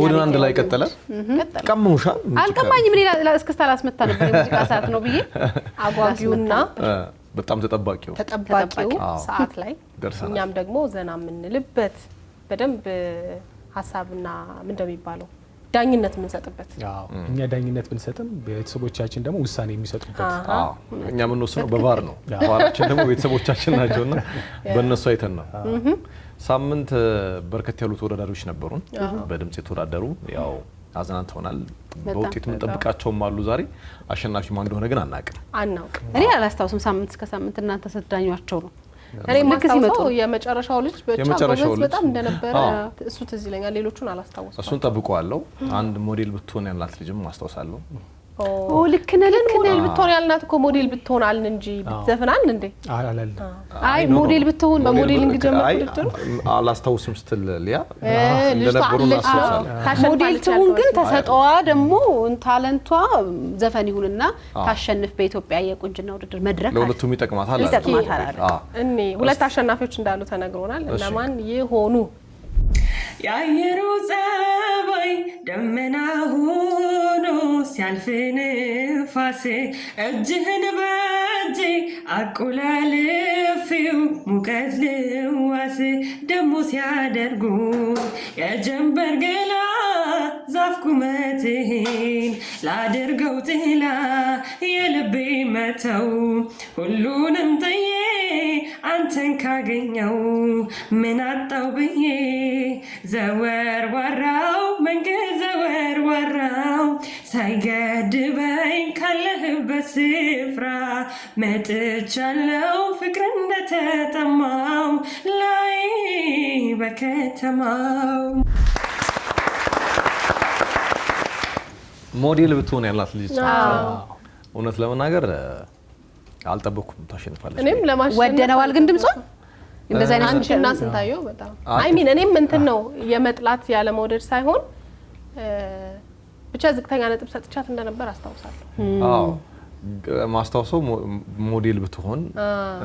ወደ አንድ ላይ ቀጠለ ቀምሙሻ አልቀማኝም ሌላ እስከስታ ላስመታ ነበር ሙዚቃ ሰዓት ነው ብዬ አጓጊውና በጣም ተጠባቂው ሰዓት ላይ እኛም ደግሞ ዘና ምንልበት በደንብ ሐሳብና ምን እንደሚባለው ዳኝነት ምንሰጥበት እኛ ዳኝነት ብንሰጥም ቤተሰቦቻችን ደግሞ ውሳኔ የሚሰጡበት እኛ ምን ወስነው በቫር ነው ቫራችን ደግሞ ቤተሰቦቻችን ናቸውና በእነሱ አይተን ነው ሳምንት በርከት ያሉ ተወዳዳሪዎች ነበሩን በድምጽ የተወዳደሩ ያው አዝናንተውናል በውጤት ምን ተጠብቃቸውም አሉ ዛሬ አሸናፊ ማን እንደሆነ ግን አናውቅ እኔ አላስታውስም ሳምንት እስከ ሳምንት እናንተ ሰዳኛቸው ነው እኔ ማስተዋወው የመጨረሻው ልጅ በጣም እንደነበረ እሱ ትዝ ይለኛል ሌሎቹን አላስታውስም እሱን ጠብቀዋለሁ አንድ ሞዴል ብትሆን ያላት ልጅም ማስተዋወሳለሁ ልክ ነህ ሞዴል ብትሆን ያልናት እኮ ሞዴል ብትሆን አልን እንጂ ብትዘፍናል እንዴ አይ ሞዴል ብትሆን በሞዴሊንግ ጀምሮ ድርድሩ አላስታውስም ስትል ሊያ እንደነበሩ ማስተዋወሳለሁ ሞዴል ትሁን ግን ተሰጠዋ ደግሞ ታለንቷ ዘፈን ይሁንና ታሸንፍ በኢትዮጵያ የቁንጅና ውድድር መድረክ ለሁለቱም ይጠቅማታል እኔ ሁለት አሸናፊዎች እንዳሉ ተነግሮናል እነማን ይሆኑ የአየሩ ጸባይ ደመና ሆኖ ሲያልፍ ንፋስ እጅህን በእጄ አቆላልፌው ሙቀት ልዋስ ደሞ ሲያደርጉ የጀንበር ገላ ዛፍ ቁመትህን ላድርገው ጥላ የልቤ መተው ሁሉንም ጥዬ አንተን ካገኘው ምን አጣው ብዬ ዘወር ወራው መንገድ ዘወር ወራው ሳይገድበኝ ካለህበት ስፍራ መጥቻለሁ ፍቅር እንደተጠማው ላይ በከተማው ሞዴል ብትሆን ያላት ልጅ እውነት ለመናገር አልጠበኩም ታሸንፋለች እኔም ለማሸነፍ ወደነዋል ግን ድምጿ እንደዛ አይነት አንቺና ስንታየው በጣም አይ ሚን እኔም እንትን ነው የመጥላት ያለ መውደድ ሳይሆን ብቻ ዝቅተኛ ነጥብ ሰጥቻት እንደነበር አስታውሳለሁ ማስተዋወሰው ሞዴል ብትሆን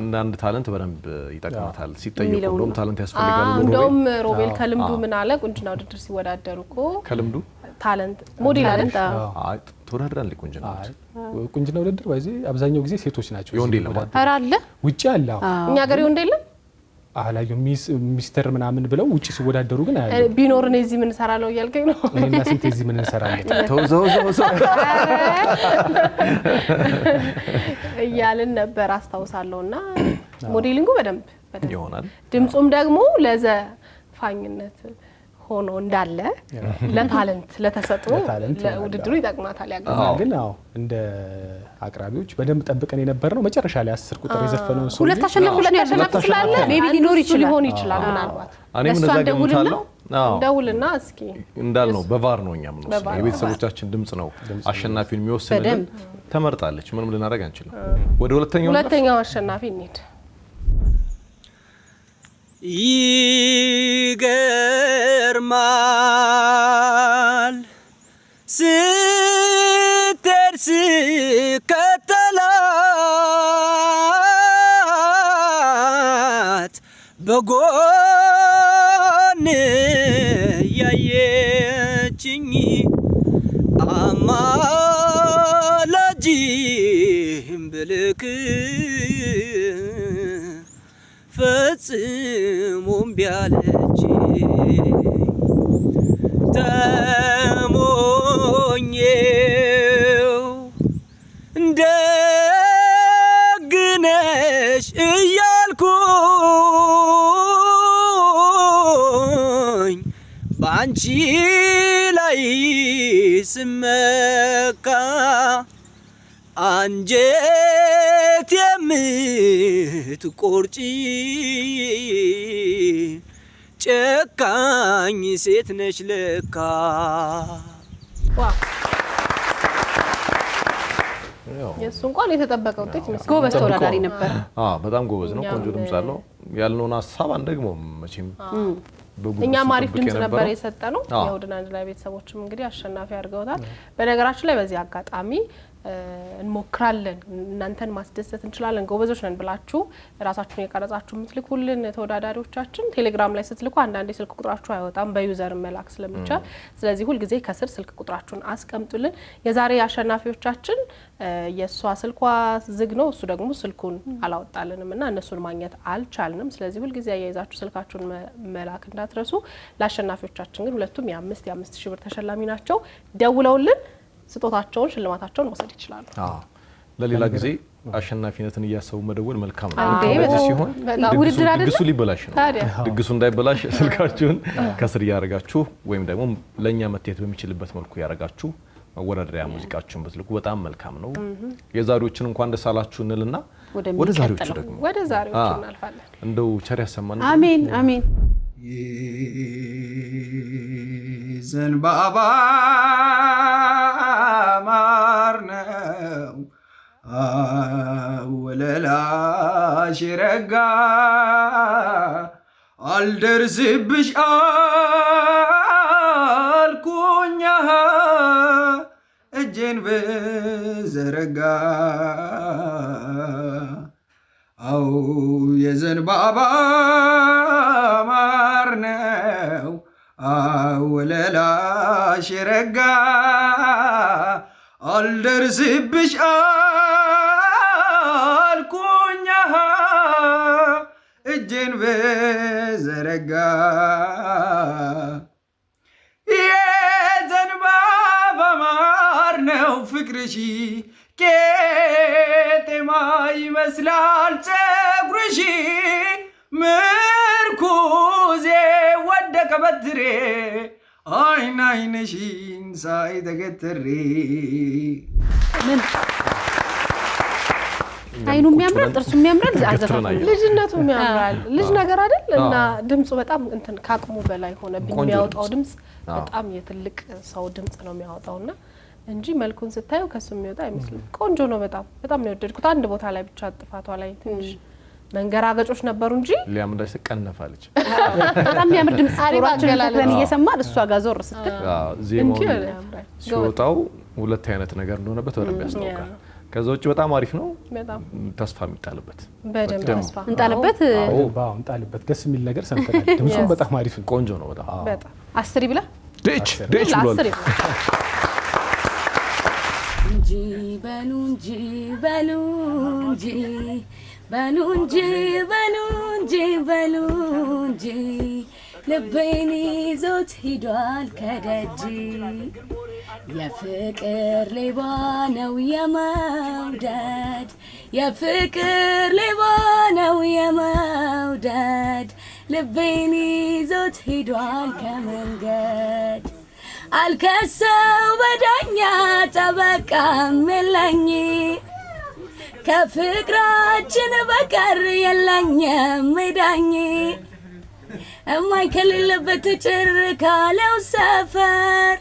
እንደ አንድ ታለንት በደንብ ይጠቅማታል ሲጠየቁ እንደውም ታለንት ያስፈልጋል እንደውም ሮቤል ከልምዱ ምን አለ ቁንጅና ውድድር ሲወዳደሩ እኮ ከልምዱ ታለንት ሞዴል አይደል ተወዳድራለች ቁንጅና ውድድር ባይዚ አብዛኛው ጊዜ ሴቶች ናቸው የወንድ የለም አራለ ውጪ አለ እኛ ጋር የወንድ የለም አላዩ ሚስተር ምናምን ብለው ውጪ ሲወዳደሩ ግን አያዩ ቢኖር ነው እዚህ ምን ሰራለው ያልከኝ ነው እኔና ስንት እዚህ ምን እንሰራለን ተውዘው እያልን ነበር አስታውሳለሁና ሞዴሊንጉ በደንብ ይሆናል ድምጹም ደግሞ ለዘፋኝነት ሆኖ እንዳለ ለታለንት ለተሰጡ ለውድድሩ ይጠቅማታል ያገዛል ግን አዎ እንደ አቅራቢዎች በደንብ ጠብቀን የነበርነው መጨረሻ ላይ 10 ቁጥር የዘፈነው ሰው ሁለት አሸናፊ ስላለ ሜቢ ሊኖር ይችላል ምናልባት እኔም እንደዛ ገምታለሁ ደውልና እስኪ እንዳልነው በቫር ነው እኛም ነው የቤተሰቦቻችን ድምጽ ነው አሸናፊውን የሚወስነው ተመርጣለች ምንም ልናደርግ አንችልም ወደ ሁለተኛው አሸናፊ እንሂድ ይገርማል ስትደርስ ከተላት በጎን ያየችኝ አማላጅም ብልክ ፈጽሞም ቢያለች ተሞኘው ደግነሽ እያልኩኝ በአንቺ ላይ ስመካ አንጀት የምትቆርጪ ጨካኝ ሴት ነሽ ለካ የሱ እንኳን የተጠበቀ ውጤት ይመስላል ጎበዝ ተወዳዳሪ ነበር በጣም ጎበዝ ነው ቆንጆ ድምጽ አለው ያልነውን ሐሳብ አንደግሞ መቼም እኛ ማሪፍ ድምጽ ነበር የሰጠነው የውድና አንድ ላይ ቤተሰቦችም እንግዲህ አሸናፊ አድርገውታል በነገራችን ላይ በዚህ አጋጣሚ እንሞክራለን እናንተን ማስደሰት እንችላለን ጎበዞች ነን ብላችሁ ራሳችሁን የቀረጻችሁ ምትልኩልን ተወዳዳሪዎቻችን ቴሌግራም ላይ ስትልኩ አንዳንዴ ስልክ ቁጥራችሁ አይወጣም በዩዘር መላክ ስለሚቻል ስለዚህ ሁሉ ጊዜ ከስር ስልክ ቁጥራችሁን አስቀምጡልን የዛሬ አሸናፊዎቻችን የሷ ስልኳ ዝግ ነው እሱ ደግሞ ስልኩን አላወጣልንምና እነሱን ማግኘት አልቻልንም ስለዚህ ሁሉ ጊዜ ያያይዛችሁ ስልካችሁን መላክ እንዳትረሱ ለአሸናፊዎቻችን ግን ሁለቱም የ5000 ብር ተሸላሚ ናቸው ደውለውልን ስጦታቸውን ሽልማታቸውን መውሰድ ይችላሉ ለሌላ ጊዜ አሸናፊነትን እያሰቡ መደወል መልካም ነው እንደዚህ ሲሆን ድግሱ ሊበላሽ ነው ድግሱ እንዳይበላሽ ስልካችሁን ከስር ያረጋችሁ ወይም ደግሞ ለኛ መተት በሚችልበት መልኩ ያረጋችሁ ወረዳያ ሙዚቃችሁን በትልቁ በጣም መልካም ነው የዛሬዎችን እንኳን ደሳላችሁ እንልና ወደ ዛሬዎቹ ደግሞ እናልፋለን እንደው ቸር ያሰማን አሜን አሜን ዘንባባ ማርነው ወለላሽ ረጋ አልደርስብሽ አልኩኛ እጄን በዘረጋ አው የዘንባባ ማርነው ወለላሽ ረጋ አልደርስብሽ አልኩኛ እጄን በዘረጋ የዘንባባ ማርነው ፍቅርሽ ቄጤማ ይመስላል ጸጉርሽ ምርኩዜ ወደቀ በትሬ አይን አይንሽን ሳይ ተገተሬ አይኑ የሚያምራል ጥርሱ የሚያምራል አዘፋፈኑ ልጅነቱ የሚያምራል ልጅ ነገር አይደል እና ድምጹ በጣም እንትን ካቅሙ በላይ ሆነ የሚያወጣው ድምጽ በጣም የትልቅ ሰው ድምጽ ነው የሚያወጣውና እንጂ መልኩን ስታዩ ከሱ የሚወጣ አይመስልም ቆንጆ ነው በጣም በጣም ነው የወደድኩት አንድ ቦታ ላይ ብቻ ጥፋቷ ላይ ትንሽ መንገራገጮች ነበሩ እንጂ ሊያም እንዳይስ ቀነፋለች በጣም የሚያምር ድምጽ አሪባችን ለኔ እየሰማል እሷ ጋር ዞር ስትል ዜማው ሲወጣው ሁለት አይነት ነገር እንደሆነበት ወረብ ያስታውቃል ከዛ ውጭ በጣም አሪፍ ነው በጣም ተስፋ የሚጣልበት በደንብ ተስፋ እንጣልበት ባው እንጣልበት ደስ የሚል ነገር ሰምተናል ድምጹም በጣም አሪፍ ነው ቆንጆ ነው በጣም 10 ይብላ ዴች ብሏል እንጂ በሉ እንጂ በሉ እንጂ በሉ እንጂ በሉ እንጂ በሉ እንጂ ልቤን ይዞት ሂዷል ከደጅ የፍቅር ሌባ ነው የመውደድ የፍቅር ሌባ ነው የመውደድ ልቤን ይዞት ሂዷል ከመንገድ አልከሰው በዳኛ ጠበቃም የለኝ ከፍቅራችን በቀር የለኝም ዳኝ እማይ ከሌለበት ጭር ካለው ሰፈር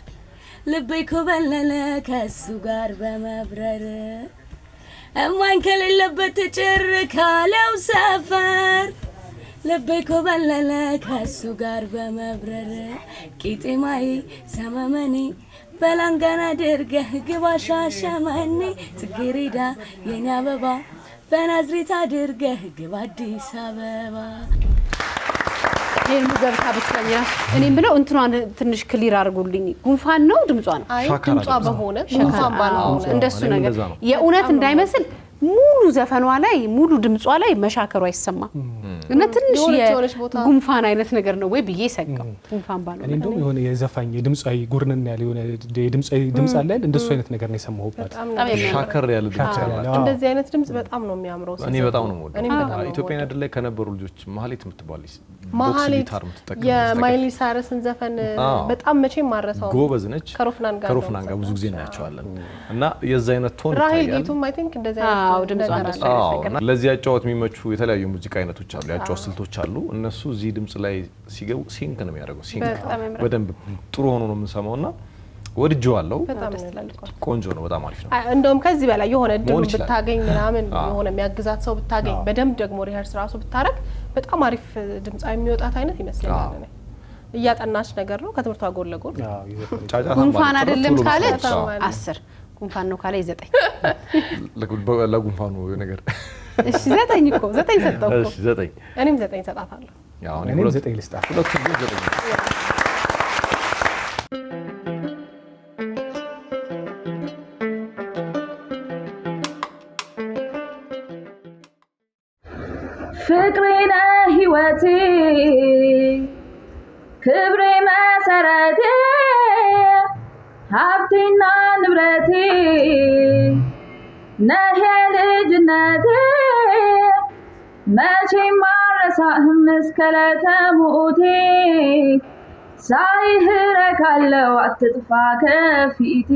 ልቤ ኮበለለ ከሱ ጋር በመብረር እማይ ከሌለበት ጭር ካለው ሰፈር ልቤ ኮበለለ ከሱ ጋር በመብረር ቂጤማይ ሰመመኒ በላንጋና ደርገህ ግባ ሻሸመኔ ጽጌረዳ የኔ አበባ በናዝሬት አድርገህ ግባ አዲስ አበባ ይሄን ሙዚቃ በስለኛ እኔም ብለው እንትኗን ትንሽ ክሊር አድርጉልኝ ጉንፋን ነው ድምጿ ነው አይ ድምጿ በሆነ ጉንፋን ባልሆነ እንደሱ ነገር የእውነት እንዳይመስል ሙሉ ዘፈኗ ላይ ሙሉ ድምጿ ላይ መሻከሩ አይሰማም እና ትንሽ የጉንፋን አይነት ነገር ነው ወይ ብዬ ሰጋው ጉንፋን ባልሆነ እኔ እንደውም የሆነ የዘፋኝ የድምጻዊ ጉርነን ያለ የሆነ የድምጻዊ ድምጽ አለ እንደሱ አይነት ነገር ነው የሰማሁበት ሻከር ያለ ድምጽ እንደዚህ አይነት ድምጽ በጣም ነው የሚያምረው እኔ በጣም ነው የምወደው ኢትዮጵያን አይደል ላይ ከነበሩ ልጆች ማህሌት የምትባልስ ማህሌት የማይሊ ሳይረስን ዘፈን በጣም መቼም ማረሳው ጎበዝ ነች ከሮፍናን ጋር ብዙ ጊዜ እናያቸዋለን እና የዛ አይነት ቶን ራሄል ጌቱም አይ ቲንክ እንደዚህ አዎ ድምጿ እንደሱ እና ለዚህ ያጫወት የሚመቹ የተለያዩ ሙዚቃ አይነቶች አሉ ያጫወት ስልቶች አሉ እነሱ እዚህ ድምጽ ላይ ሲገቡ ሲንክ ነው የሚያደርገው ሲንክ በደንብ ጥሩ ሆኖ ነው የምንሰማውና ወድጄዋለሁ ቆንጆ ነው በጣም አሪፍ ነው እንደውም ከዚህ በላይ የሆነ ድምጽ ብታገኝ ምናምን የሆነ የሚያግዛት ሰው ብታገኝ በደንብ ደግሞ ሪሄርስ ራሱ ብታረግ በጣም አሪፍ ድምጻዊ የሚወጣት አይነት ይመስለኛል እኔ እያጠናች ነገር ነው ከትምህርቷ ጎን ለጎን ጉንፋን አይደለም ካለች 10 ጉንፋን ነው ካለ 9 ለጉንፋኑ ነገር እሺ 9 እኮ 9 ሰጠው እኮ እሺ 9 እኔም 9 ሰጣታለሁ ያው እኔም 9 ልስጣት ሁለቱም 9 ፍቅሬና ህይወቴ ክብሬ መሰረቴ ሀብቴና ንብረቴ ነህ ልጅነቴ መቼም አልረሳህም እስከ ዕለተ ሞቴ ሳይህ እረካለሁ አትጥፋ ከፊቴ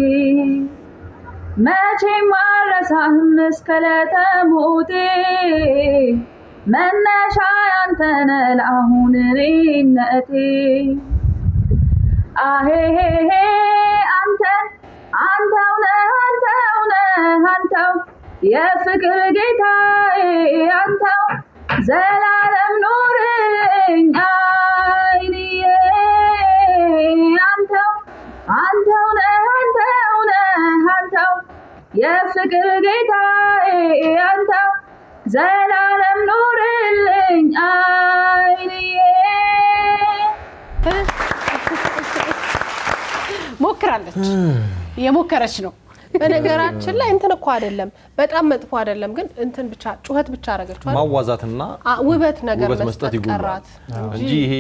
መቼም አልረሳህም እስከ ዕለተ ሞቴ መነሻ ያንተ ነህ ለአሁን እኔነቴ አሄሄሄ አንተው ነህ አንተው የፍቅር ጌታዬ አንተው ዘላለም ኑርልኝ አይንዬ አንተው ነህ አንተው የፍቅር ጌታዬ አንተው ዘላለም ኑርልኝ አይንዬ ሞክራለች የሞከረች ነው በነገራችን ላይ እንትን እኮ አይደለም በጣም መጥፎ አይደለም ግን እንትን ብቻ ጩኸት ብቻ አረጋችሁ አይደል ማዋዛትና ውበት ነገር መስጠት ይጉላል እንጂ ይሄ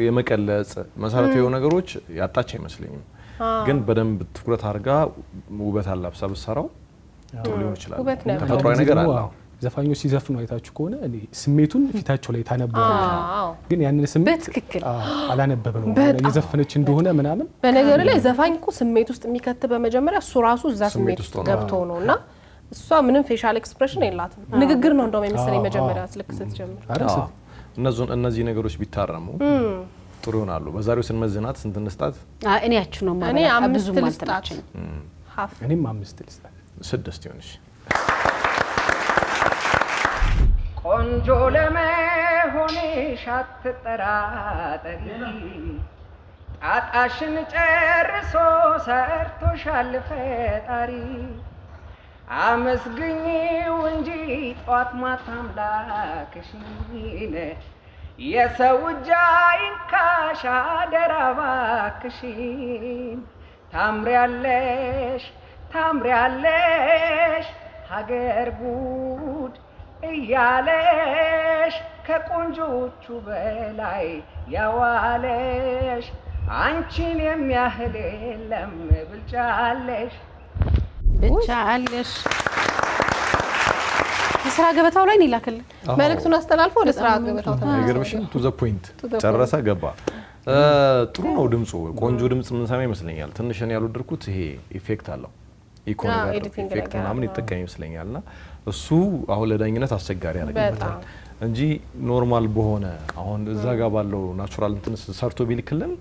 የመቀለጽ መሰረታዊ ነገሮች ያጣች አይመስለኝም ግን በደንብ ትኩረት አድርጋ ውበት አላብሳ ብትሰራው ሊሆን ይችላል ተፈጥሯዊ ነገር አለ ዘፋኞች ሲዘፍኑ አይታችሁ ከሆነ ስሜቱን ፊታቸው ላይ ታነበዋለህ ግን ያንን ስሜት በትክክል አላነበበነው የዘፈነች እንደሆነ ምናምን በነገር ላይ ዘፋኝ እኮ ስሜት ውስጥ የሚከት በመጀመሪያ እሱ ራሱ እዛ ስሜት ውስጥ ገብቶ ነውና እሷ ምንም ፌሻል ኤክስፕሬሽን የላትም ንግግር ነው እንደውም የመሰለኝ መጀመሪያ ስልክ ስትጀምር እነዚህ ነገሮች ቢታረሙ ጥሩ ይሆናሉ በዛሬው ስንመዝናት ስንት እንስጣት እኔያችሁ ነው ማለት እኔ 5 ልስጣት እኔም 5 ልስጣት 6 ይሆንሽ ቆንጆ ለመሆንሽ አትጠራጠሪ ጣጣሽን ጨርሶ ሰርቶሻል ፈጣሪ አመስግኚው እንጂ ጧት ማታ አምላክሽን የሰው እጅ አይንካሽ አደራ እባክሽን ታምሪያለሽ ሀገር ጉድ እያለሽ ከቆንጆቹ በላይ ያዋለሽ አንቺን የሚያህል የለም ብልጫለሽ የስራ ገበታው ላይ ነው ይላከል መልእክቱን አስተላልፎ ወደ ስራ ገበታው ተመለሰ አይገርምሽም ቱ ዘ ፖይንት ጨረሰ ገባ ጥሩ ነው ድምጹ ቆንጆ ድምጽ ምን ሰማ ይመስለኛል ትንሽ ነው ያልወደድኩት ይሄ ኢፌክት አለው ኢፌክት ምናምን ይጠቀም ይመስለኛልና እሱ አሁን ለዳኝነት አስቸጋሪ ያደርጋል እንጂ ኖርማል በሆነ አሁን እዛ ጋር ባለው ናቹራል እንትን ሰርቶ ቢልክልን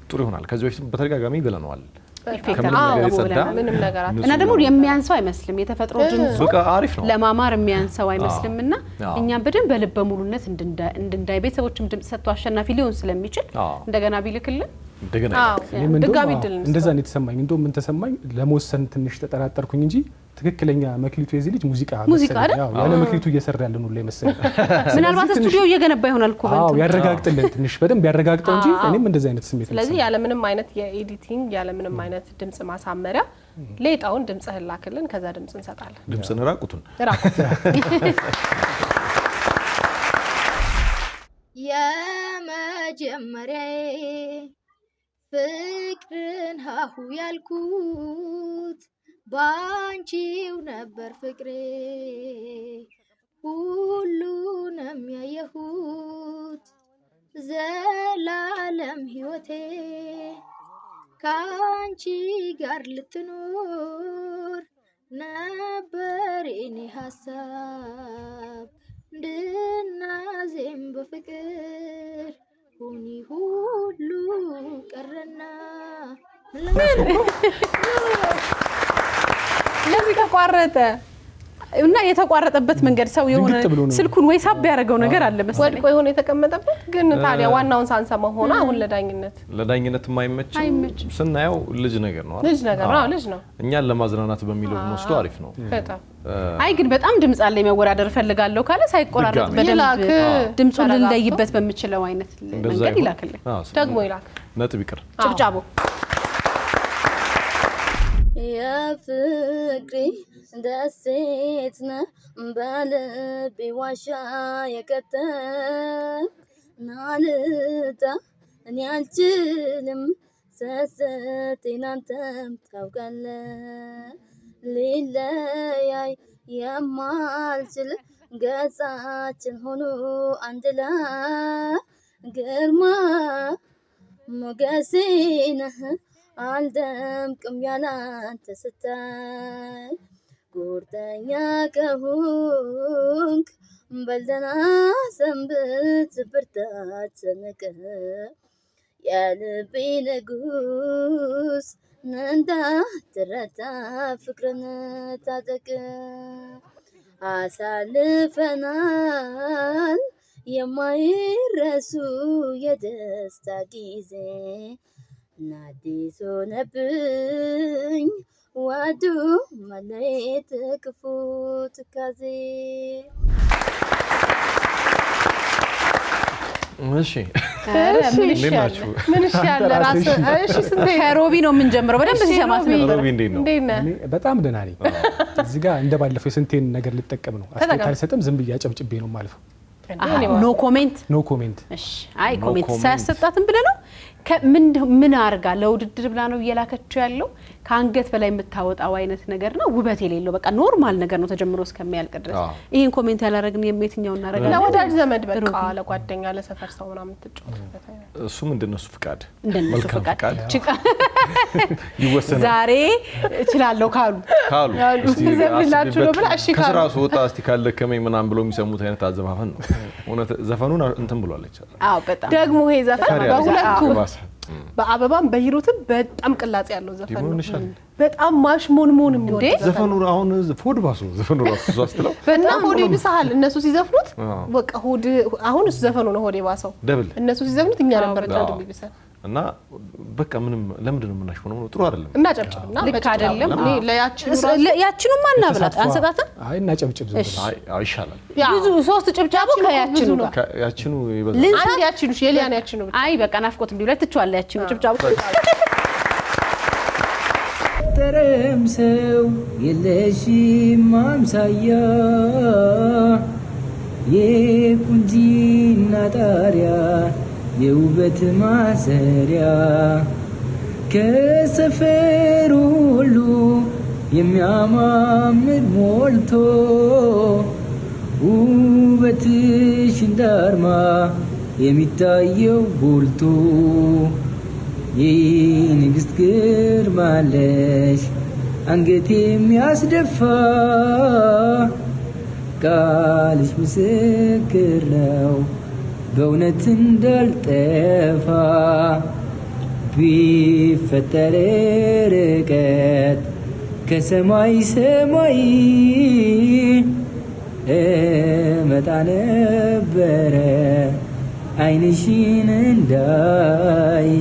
ጥሩ ይሆናል ከዚህ በፊት በተደጋጋሚ ብለናል ምንም ነገር እና ደግሞ የሚያንሰው አይመስልም የተፈጥሮ ድምጹ ለማማር የሚያንሰው አይመስልምና እኛም በደንብ በልበ ሙሉነት እንድንዳይ ቤተሰቦችም ድምጽ ሰጥቶ አሸናፊ ሊሆን ስለሚችል እንደገና ቢልክልን ድጋሚ ድል እንደዛ ነው የተሰማኝ እንደው ምን ተሰማኝ ለመወሰን ትንሽ ተጠራጠርኩኝ እንጂ ትክክለኛ መክሊቱ የዚህ ልጅ ሙዚቃ አይደል ያለ መክሊቱ እየሰራ ያለ ነው ለመሰለኝ ምናልባት ስቱዲዮ እየገነባ ይሆናል እኮ ያረጋግጥልን ትንሽ በደንብ ያረጋግጠው እንጂ እኔም እንደዛ አይነት ስሜት ስለዚህ ያለ ምንም አይነት የኤዲቲንግ ያለ ምንም አይነት ድምጽ ማሳመሪያ ሌጣውን ድምጽ ህላክልን ከዛ ድምጽ እንሰጣለን ድምጽን ራቁቱን የመጀመሪያዬ ፍቅርን ሀሁ ያልኩት ባንቺው ነበር ፍቅሬ ሁሉንም ያየሁት ዘላለም ህይወቴ ካንቺ ጋር ልትኖር ነበር የኔ ሀሳብ እንድናዜም በፍቅር ሁኒ ሁሉ ቀረና ለዚህ ተቋረጠ እና የተቋረጠበት መንገድ ሰው የሆነ ስልኩን ወይ ሳብ ያደረገው ነገር አለ መሰለኝ ወድቆ የሆነ የተቀመጠበት ግን ታዲያ ዋናውን ሳንሰማ ሆነ አሁን ለዳኝነት የማይመች ስናየው ልጅ ነገር ነው ልጅ ነው እኛን ለማዝናናት በሚለው ወስዶ አሪፍ ነው በጣም አይ ግን በጣም ድምጽ አለ መወዳደር ፈልጋለሁ ካለ ሳይቆራረጥ በደንብ ድምጹን ልንለይበት በሚችለው አይነት መንገድ ይላክልኝ ደግሞ ይላክ ነጥብ ይቅር ጭብጫቦ የፍቅሪ ደሴትነ በልቤ ዋሻ የከተም ናልታ እኔ አልችልም ሰሰቴን አንተም ታውቃለህ ሊለያይ የማልችል ገጻችን ሆኖ አንድ ላይ ግርማ ሞገሴ ነህ አልደምቅም ያላንተ ስታይ ቁርጠኛ ከሆንክ በልደና ሰንብት ብርታት ሰንቀ የልቤ ንጉስ እንዳትረታ ፍቅርን ታጠቅ አሳልፈናል የማይረሱ የደስታ ጊዜ ናዲስ ሆነብኝ ዋዱ መለየት ክፉ ትካዜ እሺ ምን ይሻላል ራስ እሺ ስንት ከሮቢ ነው የምንጀምረው በደንብ ሲሰማት ነበር ሮቢ እንዴት ነው በጣም ደህና ነኝ እዚህ ጋር እንደባለፈው ስንቴን ነገር ልጠቀም ነው አስተካክል አልሰጥም ዝም ብዬ አጨብጭቤ ነው ማለፈው ኖ ኮሜንት እሺ አይ ኮሜንት ሳያሰጣትም ብለ ነው ምን አርጋ ለውድድር ብላ ነው እየላከችው ያለው ካንገት በላይ የምታወጣው አይነት ነገር ነው ውበት የሌለው በቃ ኖርማል ነገር ነው ተጀምሮ እስከሚያልቅ ድረስ ይሄን ኮሜንት ያላረግን የምትኛው እናረጋለን ለወዳጅ ዘመድ በቃ ለጓደኛ ለሰፈር ሰው ምናምን ትጫወትበት አይነት እሱ ምንድነው ፍቃድ መልካም ፍቃድ ይወሰናል ዛሬ እችላለሁ ካሉ ዘፍላችሁ ነው ብላ እሺ ካሉ ከስራሱ ወጣ እስቲ ካለከመኝ ምናምን ብሎ የሚሰሙት አይነት አዘፋፈን ነው እውነት ዘፈኑን እንትን ብሏለች አዎ በጣም ደግሞ ይሄ ዘፈን በሁለቱ በአበባም በሂሩትም በጣም ቅላጽ ያለው ዘፈን ነው በጣም ማሽሞንሞን የሚወድ ዘፈኑ አሁን ፎድ ባሱ ዘፈኑ ራሱ ሷስትለው በጣም ሆዴ ቢሳል እነሱ ሲዘፍኑት በቃ ሆድ አሁን ዘፈኑ ነው ሆዴ ባሰው እነሱ ሲዘፍኑት እኛ ነበር ጫንዱ ቢሳል እና በቃ ምንም ለምንድን ነው የምናሽሆነው ጥሩ አይደለም እና ጨብጭብና ልክ አይደለም እኔ ለያችኑ ማን ናብላት አንሰጣተም አይ እና ጨብጭብ ዝም አይ ይሻላል ብዙ ሶስት ጭብጫቦ ከያችኑ ጋር ያችኑ ይበዛል አንድ ያችኑ የሊያን ያችኑ አይ በቃ ናፍቆትም ቢብላ ትቻለ ያችኑ ጭብጫቦ ተረም ሰው የለሽም አምሳያ የቁንጂና ጣሪያ የውበት ማሰሪያ ከሰፈሩ ሁሉ የሚያማምር ሞልቶ ውበትሽ እንዳርማ የሚታየው ጎልቶ የንግስት ግርማለሽ አንገት የሚያስደፋ ቃልሽ ምስክር ነው በእውነት እንዳልጠፋ ቢፈጠር ርቀት ከሰማይ ሰማይ እመጣ ነበረ አይንሽን እንዳይ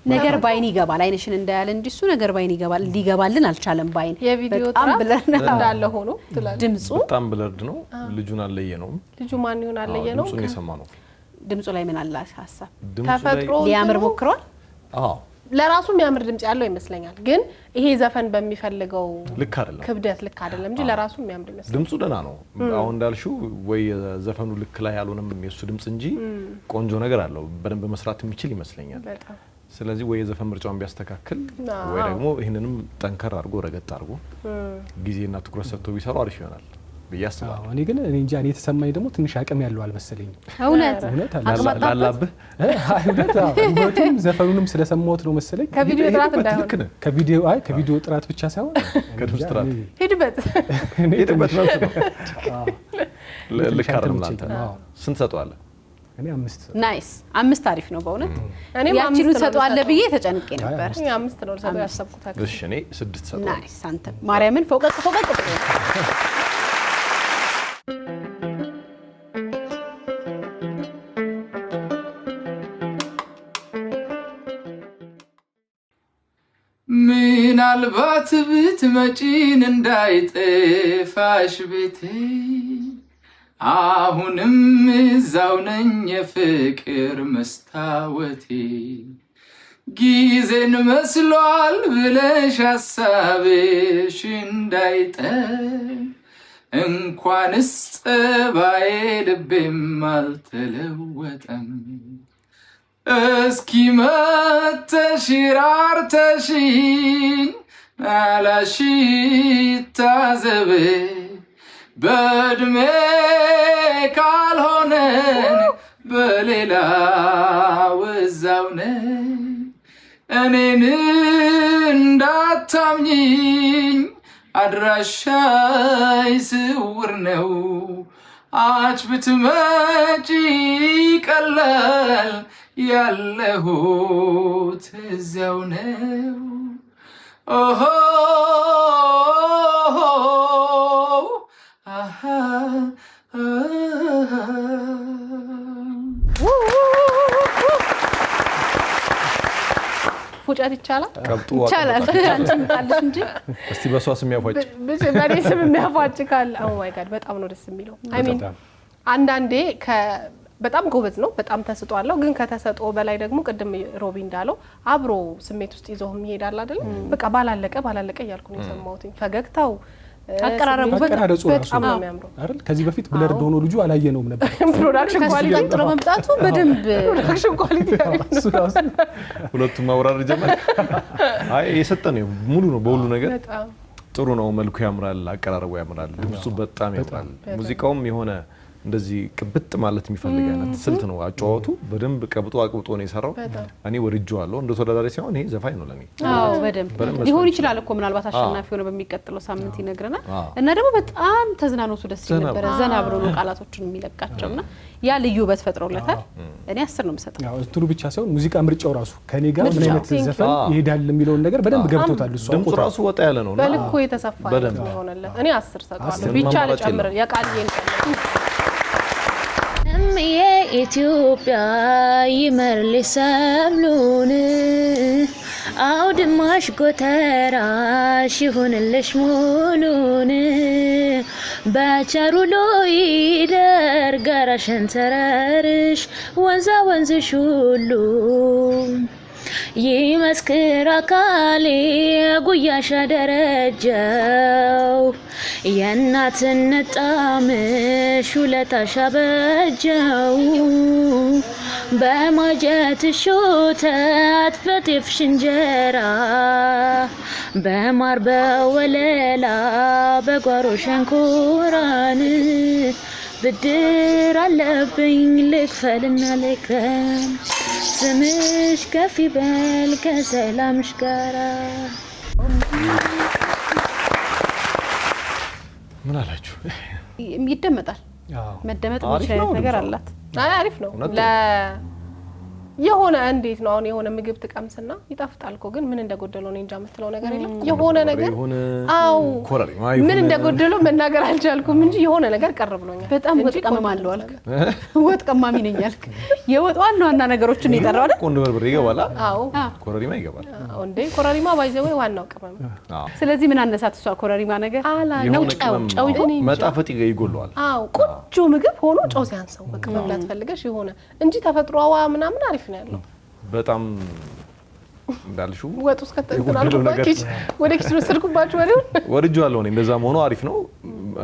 ነገር ባይን ይገባል አይንሽን እንዳያለ እንጂ እሱ ነገር ባይን ይገባል ሊገባልን አልቻለም ባይን የቪዲዮ ጥራት እንዳለ ሆኖ ድምጹ በጣም ብለርድ ነው ልጁን አለየነው ልጁ ማን ይሆን አለየነው ድምጹን የሰማነው ድምጹ ላይ ምን አለ ሐሳብ ተፈጥሮ ሊያምር ሞክሯል አዎ ለራሱ የሚያምር ድምጽ ያለው ይመስለኛል ግን ይሄ ዘፈን በሚፈልገው ልክ አይደለም ክብደት ልክ አይደለም እንጂ ለራሱ የሚያምር ይመስላል ድምጹ ደና ነው አሁን እንዳልሽው ወይ ዘፈኑ ልክ ላይ ያልሆነም የሱ ድምጽ እንጂ ቆንጆ ነገር አለው በደንብ መስራት የሚችል ይመስለኛል በጣም ስለዚህ ወይ ዘፈን ምርጫውን ቢያስተካክል ወይ ደግሞ ይሄንንም ጠንከር አድርጎ ረገጥ አድርጎ ጊዜና ትኩረት ሰጥቶ ቢሰሩ አሪፍ ይሆናል በያስባለሁ እኔ ግን እኔ እንጃ እኔ የተሰማኝ ደግሞ ትንሽ አቅም ያለው አልመሰለኝ እውነት ላላብህ ውበቱም ዘፈኑንም ስለሰማሁት ነው መሰለኝ ከቪዲዮ ጥራት እንዳይሆን ከቪዲዮ ጥራት ብቻ ሳይሆን ከድምጽ ጥራት ሄድበት ነው ልክ አይደለም አንተ ስንት ሰጠዋለህ እኔ 5 ናይስ 5 አሪፍ ነው በእውነት እኔ ያቺኑ ሰጠዋለ ብዬ ተጨንቄ ነበር እኔ 5 ነው ሰጠው ያሰብኩት እሺ እኔ 6 ሰጠው ናይስ አንተ ማርያምን ፎቀቅ ምናልባት ብትመጪን እንዳይጠፋሽ ቤቴ አሁንም እዛው ነኝ የፍቅር መስታወቴ ጊዜን መስሏል ብለሽ ሐሳብሽ እንዳይጠፍ እንኳንስ ጸባዬ ልቤም አልተለወጠም እስኪ መተሽ ራርተሽኝ አላሽ ታዘብ በእድሜ ካልሆነን በሌላ ወዛውነ እኔን እንዳታምኚኝ አድራሻይ ስውር ነው አች ብትመጪ ቀላል ያለሁት እዚያው ነው ኦሆ አሃ ፉጨት ይቻላል ይቻላል አንቺም ታለሽ እንጂ እስቲ በሷ ስም ያፏጭ በኔ ስም የሚያፏጭ ካለ ኦ ማይ ጋድ በጣም ነው ደስ የሚለው አይ ሚን አንዳንዴ በጣም ጎበዝ ነው በጣም ተስጧለሁ ግን ከተሰጠው በላይ ደግሞ ቅድም ሮቢ እንዳለው አብሮ ስሜት ውስጥ ይዞም ይሄዳል አይደል በቃ ባላለቀ ያልኩ ነው የሰማሁት ፈገግታው አቀራረቡ በጣም ነው የሚያምረው አይደል ከዚህ በፊት ብለርድ ሆኖ ልጁ አላየነውም ነበር ፕሮዳክሽን ኳሊቲ ቀጥሎ መምጣቱ በደንብ ፕሮዳክሽን ኳሊቲ ሁለቱም ማውራር ጀመረ አይ የሰጠነው ሙሉ ነው በሁሉ ነገር ጥሩ ነው መልኩ ያምራል አቀራረቡ ያምራል ድምጹ በጣም ያምራል ሙዚቃውም የሆነ እንደዚህ ቅብጥ ማለት የሚፈልግ አይነት ስልት ነው አጫዋቱ በደንብ ቀብጦ አቅብጦ ነው የሰራው እኔ ወርጄዋለሁ እንደ ተወዳዳሪ ሳይሆን ይሄ ዘፋኝ ነው ለኔ አዎ በደንብ ሊሆን ይችላል እኮ ምናልባት አሸናፊ ሆነ በሚቀጥለው ሳምንት ይነግረናል እና ደግሞ በጣም ተዝናኖቱ ደስ ነበር ዘና ብሎ ነው ቃላቶችን የሚለቃቸውና ያ ልዩ ውበት ፈጥሮለታል እኔ 10 ነው የምሰጠው ያው እንትሩ ብቻ ሳይሆን ሙዚቃ ምርጫው ራሱ ከኔ ጋር ምን አይነት ዘፈን ይሄዳል የሚለውን ነገር በደንብ ገብቶታል እሱ ድምፁ ራሱ ወጣ ያለ ነውና በልኩ የተሰፋ ነው ሆነለት እኔ 10 ሰጠዋለሁ ብቻ ለጨምር የቃልዬን የኢትዮጵያ ይመርልሽ ሰብሉን አውድማሽ ጎተራሽ ይሁንልሽ ሙሉን በቸሩ ይደር ጋራሽን ተራርሽ ወንዛ ወንዝሽ ሁሉ ይመስክር አካሌ ጉያሻ ደረጀው የእናትነት ጣምሽ ውለታሽ አበጀው በማጀትሽ ወተት በጤፍሽ እንጀራ በማር በወለላ በጓሮ ሸንኮራን ብድር አለብኝ ልክፈልና ልክረም ስምሽ ከፍ ይበል ከሰላምሽ ጋራ ምን አላችሁ ይደመጣል መደመጥ የሚችል ነገር አላት አሪፍ ነው የሆነ እንዴት ነው አሁን የሆነ ምግብ ተቀምስና ይጣፍጣል እኮ ግን ምን እንደጎደለው ነው እንጃ የምትለው ነገር የለም የሆነ ነገር አው ምን እንደጎደለው መናገር አልቻልኩም እንጂ የሆነ ነገር ቀርብ ብሎኛል በጣም ወጥ ቀመም አለው አልክ ወጥ ቀማሚ ነኝ አልክ የወጥ ዋና ነገሮችን ይጠራው አይደል ቆንጆ በርበሬ ይገባል አው ኮረሪማ ይገባል እንዴ ኮረሪማ ባይዘው ዋናው ቅመም ስለዚህ ምን አነሳት እሷ ኮረሪማ ነገር ነው ጫው ይሁን መጣፈጥ ይጎለዋል አው ቆንጆ ምግብ ሆኖ ጫው ሲያንሰው በቃ መብላት ፈልገሽ የሆነ እንጂ ተፈጥሯዋ ምናምን አሪፍ ነው ያለው በጣም እንዳልሽው ወጥ ውስጥ ከተንኩራሉ ባኪች ወደ ኪችኑ ስልኩባችሁ ወርጄዋለሁ እኔ እንደዛ ሆኖ አሪፍ ነው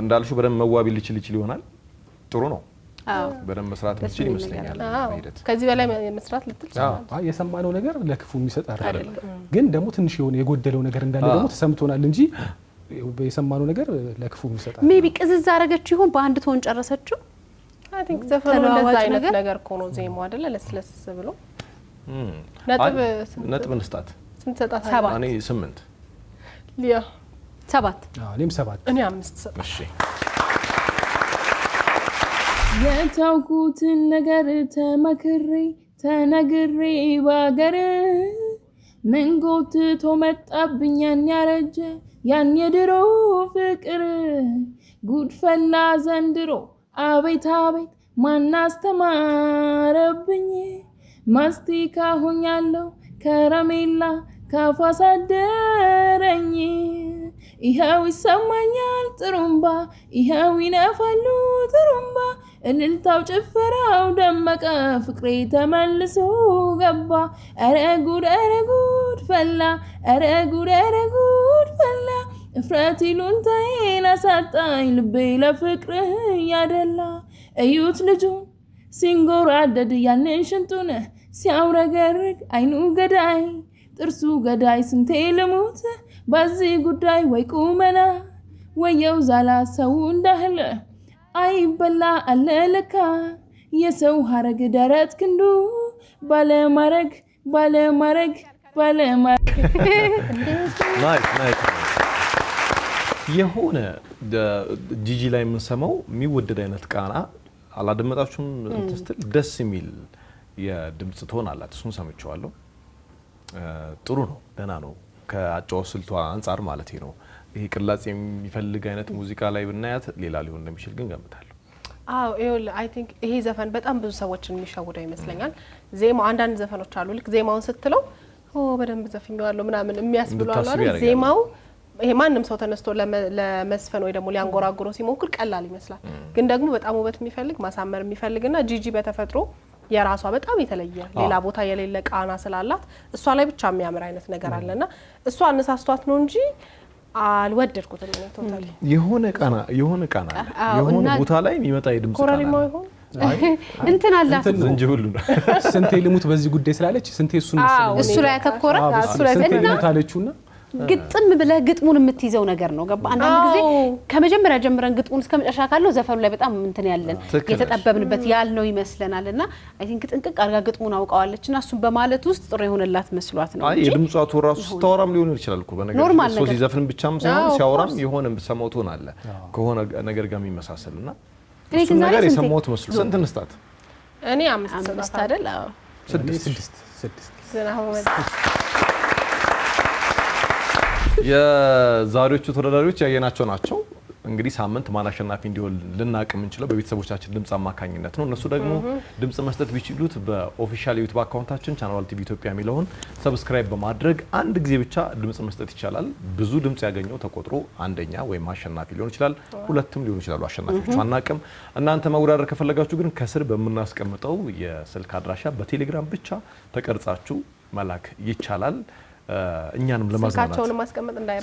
እንዳልሽው በደንብ መዋቢ ሊችል ይሆናል ጥሩ ነው በደንብ መስራት እንችል ይመስለኛል ከዚህ በላይ መስራት ልትችል የሰማነው ነገር ለክፉ የሚሰጥ አይደለም ግን ደግሞ ትንሽ የሆነ የጎደለው ነገር እንዳለ ደግሞ ተሰምቶናል እንጂ የሰማነው ነገር ለክፉ የሚሰጥ ሜቢ ቅዝዝ አረገችው ይሁን በአንድ ቶን ጨረሰችው አይ ቲንክ ዘፈኑ ለዛ አይነት ነገር ኮኖ ዜማው አይደለ ለስለስ ብሎ ነጥብ እንስጣት ስንት ሰጣት እኔ 8 ሊያ 7 እኔም 7 እኔ 5 ሰጣት እሺ የታውኩትን ነገር ተመክሬ ተነግሬ ባገር ምን ጎትቶ መጣብኝ ያን ያረጀ ያን የድሮ ፍቅር ጉድፈላ ዘንድሮ አቤት አቤት ማን አስተማረብኝ ማስቲካ ሆኛለሁ ከረሜላ ካፏ ሳደረኝ ይኸው ይሰማኛል ጥሩምባ ይኸው ይነፋሉ ጥሩምባ እልልታው ጭፈራው ደመቀ ፍቅሬ ተመልሶ ገባ ኧረ ጉድ ፈላ ኧረ ጉድ ፈላ እፍረት ይሉንታዬን አሳጣኝ ልቤ ለፍቅርህ ያደላ እዩት ልጁን ሲንጎራደድ ያንን ሽንጡን ሲያውረገርግ አይኑ ገዳይ ጥርሱ ገዳይ ስንቴ ልሙት በዚህ ጉዳይ ወይ ቁመና ወየው ዛላ ሰው እንዳህለ አይበላ አለለካ የሰው ሀረግ ደረት ክንዱ ባለማረግ የሆነ ጂጂ ላይ የምንሰማው የሚወደድ አይነት ቃና አላደመጣችሁም? ስትል ደስ የሚል የድምጽ ቶን አላት። እሱን ሰምቼዋለሁ። ጥሩ ነው፣ ደህና ነው። ከአጫዋወት ስልቷ አንጻር ማለት ነው። ይሄ ቅላጽ የሚፈልግ አይነት ሙዚቃ ላይ ብናያት ሌላ ሊሆን እንደሚችል ግን ገምታለሁ። አዎ አይ ቲንክ ይሄ ዘፈን በጣም ብዙ ሰዎችን የሚሸውደው ይመስለኛል። ዜማው አንዳንድ ዘፈኖች አሉ ልክ ዜማውን ስትለው በደንብ ዘፍኛዋለሁ ምናምን የሚያስብሉ አሉ። ዜማው ይሄ ማንም ሰው ተነስቶ ለመስፈን ወይ ደግሞ ሊያንጎራጉረው ሲሞክር ቀላል ይመስላል። ግን ደግሞ በጣም ውበት የሚፈልግ ማሳመር የሚፈልግና ጂጂ በተፈጥሮ የራሷ በጣም የተለየ ሌላ ቦታ የሌለ ቃና ስላላት እሷ ላይ ብቻ የሚያምር አይነት ነገር አለና እሷ አነሳስቷት ነው እንጂ አልወደድኩትም እኔ ቶታሊ። የሆነ ቃና የሆነ ቦታ ላይ የሚመጣ የድምጽ ቃና ኮረሪማ ይሆን እንትን አላት ዝንጅብሉ ስንቴ ልሙት በዚህ ጉዳይ ስላለች ስንቴ እሱ ላይ ያተኮረ እሱ ላይ ታለችውና ግጥም ብለህ ግጥሙን የምትይዘው ነገር ነው። ገባ አንዳንድ ጊዜ ከመጀመሪያ ጀምረን ግጥሙን እስከ መጨረሻ ካለው ዘፈኑ ላይ በጣም እንትን ያለን የተጠበብንበት ያልነው ይመስለናልና አይ ቲንክ ጥንቅቅ አርጋ ግጥሙን አውቃዋለችና እሱን በማለት ውስጥ ጥሩ የሆነላት መስሏት ነው እንጂ የድምጿቱ ራሱ ስታወራም ሊሆን ይችላል እኮ በነገር ሶሲ ዘፈን ብቻም ሳይሆን ሲያወራም የሆነ ሰሞቱን አለ ከሆነ ነገር ጋር የሚመሳሰልና እሱ ነገር የሰሞት መስሎ ስንት እንስጣት? እኔ 5 አይደል? አዎ 6 የዛሬዎቹ ተወዳዳሪዎች ያየናቸው ናቸው። እንግዲህ ሳምንት ማን አሸናፊ እንዲሆን ልናቅ የምንችለው በቤተሰቦቻችን ድምጽ አማካኝነት ነው። እነሱ ደግሞ ድምጽ መስጠት ቢችሉት በኦፊሻል ዩቲዩብ አካውንታችን ቻናል ቲቪ ኢትዮጵያ የሚለውን ሰብስክራይብ በማድረግ አንድ ጊዜ ብቻ ድምጽ መስጠት ይቻላል። ብዙ ድምጽ ያገኘው ተቆጥሮ አንደኛ ወይም አሸናፊ ሊሆን ይችላል፣ ሁለቱም ሊሆን ይችላሉ። አሸናፊዎቹ አናቅም። እናንተ መወዳደር ከፈለጋችሁ ግን ከስር በመናስቀምጠው የስልክ አድራሻ በቴሌግራም ብቻ ተቀርጻችሁ መላክ ይቻላል። እኛንም ለማዝናናት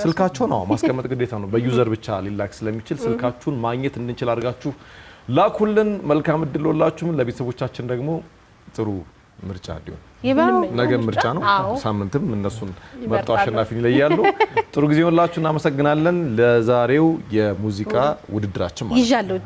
ስልካቸውን ማስቀመጥ ግዴታ ነው። በዩዘር ብቻ ሊላክ ስለሚችል ስልካችሁን ማግኘት እንድንችል አድርጋችሁ ላኩልን። መልካም እድል ሁላችሁም። ለቤተሰቦቻችን ደግሞ ጥሩ ምርጫ እንዲሆን ነገ ምርጫ ነው። ሳምንትም እነሱን መርጠው አሸናፊ ይለያሉ። ጥሩ ጊዜ ሁላችሁ እናመሰግናለን። ለዛሬው የሙዚቃ ውድድራችን ማለት ይዣለሁ